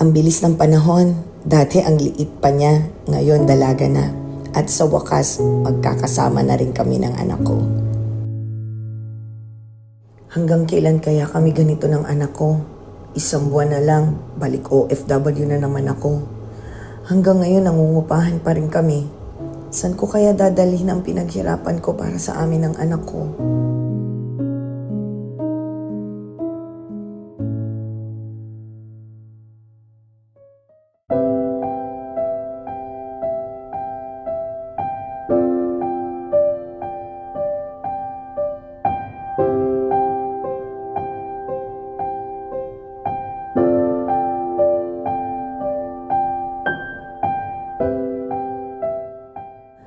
Ang bilis ng panahon, dati ang liit pa niya, ngayon dalaga na. At sa wakas, magkakasama na rin kami ng anak ko. Hanggang kailan kaya kami ganito ng anak ko? Isang buwan na lang, balik OFW na naman ako. Hanggang ngayon, nangungupahan pa rin kami. Saan ko kaya dadalhin ang pinaghirapan ko para sa amin ng anak ko?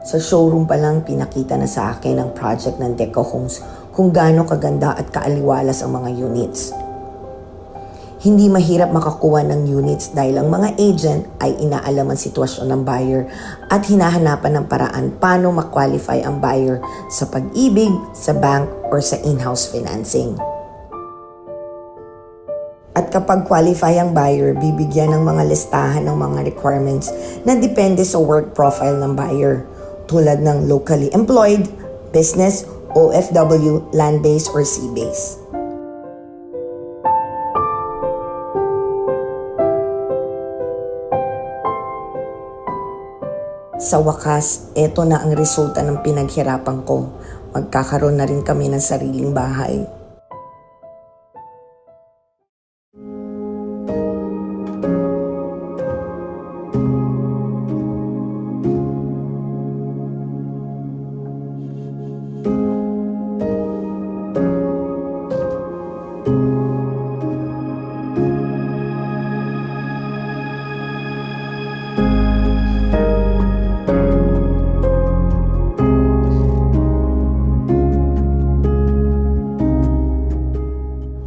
Sa showroom pa lang, pinakita na sa akin ang project ng Deco Homes kung gaano kaganda at kaaliwalas ang mga units. Hindi mahirap makakuha ng units dahil ang mga agent ay inaalam ang sitwasyon ng buyer at hinahanapan ng paraan paano ma-qualify ang buyer sa pag-ibig, sa bank, or sa in-house financing. At kapag qualify ang buyer, bibigyan ng mga listahan ng mga requirements na depende sa work profile ng buyer, tulad ng locally employed, business, OFW, land-based, or sea-based. Sa wakas, eto na ang resulta ng pinaghirapan ko. Magkakaroon na rin kami ng sariling bahay.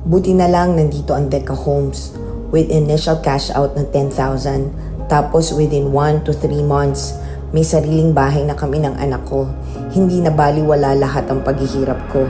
Buti na lang nandito ang Deco Homes with initial cash out ng 10,000. Tapos within 1 to 3 months, may sariling bahay na kami ng anak ko. Hindi na baliwala lahat ang paghihirap ko.